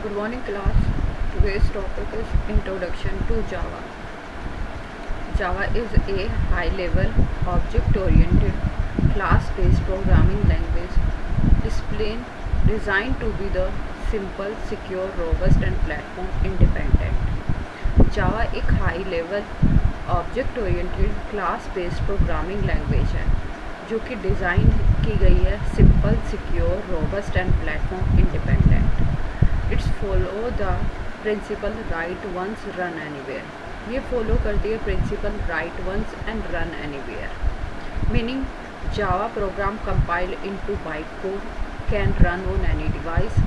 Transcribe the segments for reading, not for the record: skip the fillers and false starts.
Good morning class. Today's topic is Introduction to Java. Java is a high-level, object-oriented, class-based programming language designed to be the simple, secure, robust and platform independent. Java एक high level object oriented class based programming language है जो कि design की गई है simple, secure, robust and platform independent. It's follow the principle write once run anywhere. ये follow करती है principle write once and run anywhere. Meaning Java program compile into byte code can run on any device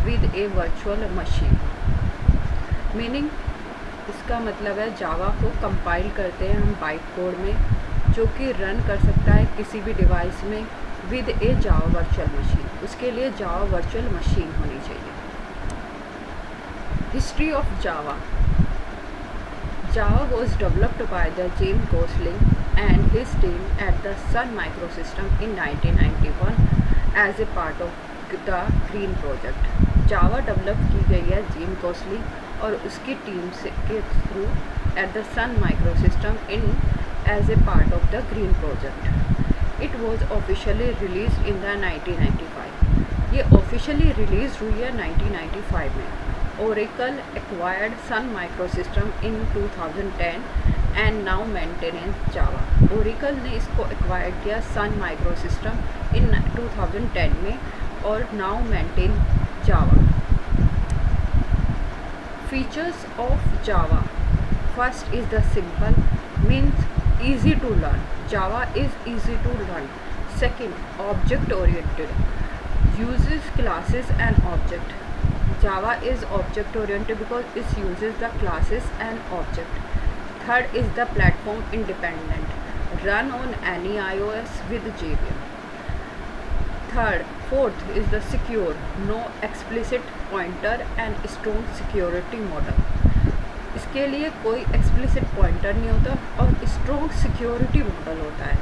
with a virtual machine. Meaning इसका मतलब है जावा को compile करते हैं हम बाइट कोड में जो कि रन कर सकता है किसी भी डिवाइस में with A Java virtual machine. उसके लिए जावा वर्चुअल मशीन होनी चाहिए. History of Java. Java was developed by the Jim Gosling and his team at the Sun Microsystems in 1991 as a part of the Green Project. Java develop की गई है gym Gosling और उसकी team से के through at the Sun Microsystem in as a part of the Green Project. It was officially release in the 1995. ये officially release हुई है 1995 में. Oracle acquired Sun Microsystems in 2010 and now maintains Java. Oracle ने इसको acquired किया Sun Microsystems in 2010 में और now maintain Java. Features of Java. First is the simple, means easy to learn. Java is easy to learn. Second, object oriented, uses classes and object. Java is object oriented because it uses the classes and object. Third is the platform independent, run on any iOS with JVM. Fourth is the secure, no explicit pointer and strong security model. इसके लिए कोई explicit pointer नहीं होता और strong security model होता है.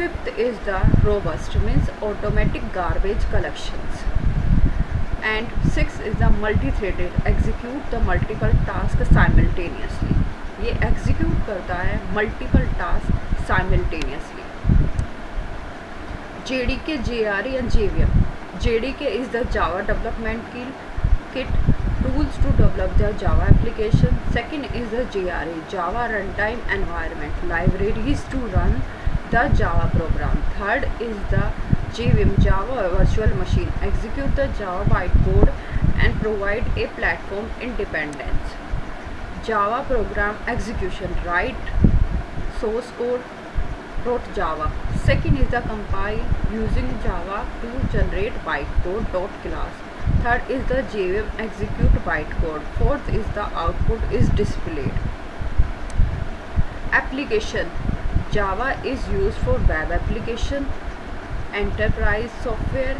Fifth is the robust, means automatic garbage collections. And sixth is the multi-threaded, execute the multiple tasks simultaneously. ये execute करता है multiple tasks simultaneously. JDK, JRE and JVM. JDK is the Java development kit, tools to develop the Java application. Second is the JRE, Java runtime environment, libraries to run the Java program. Third is the JVM, Java virtual machine, execute the Java bytecode and provide a platform independence. Java program execution, write source code, wrote Java. Second is the compile using Java to generate bytecode class. Third is the JVM, execute bytecode. Fourth is the output is displayed. Application. Java is used for web application, enterprise software,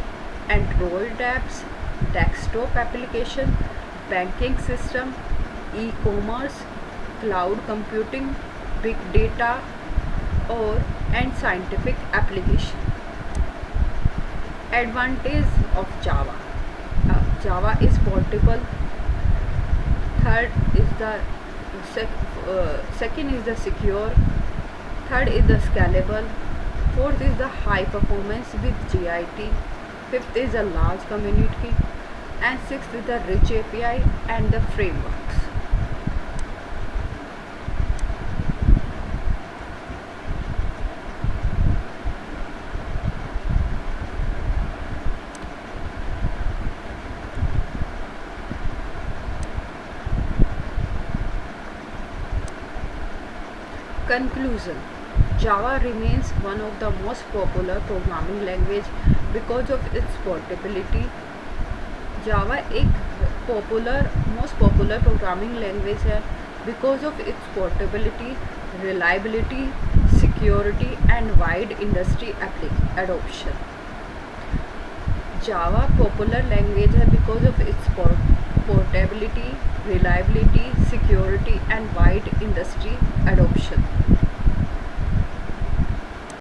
Android apps, desktop application, banking system, e-commerce, cloud computing, big data and scientific application. Advantage of Java. Java is portable. Third is the second is the secure. Third is the scalable. Fourth is the high performance with GIT. Fifth is a large community. And sixth is the rich API and the frameworks. Conclusion. Java remains one of the most popular programming language because of its portability. Java एक most popular programming language है because of its portability, reliability, security and wide industry adoption. Java popular language है because of its portability, reliability, security and wide industry adoption.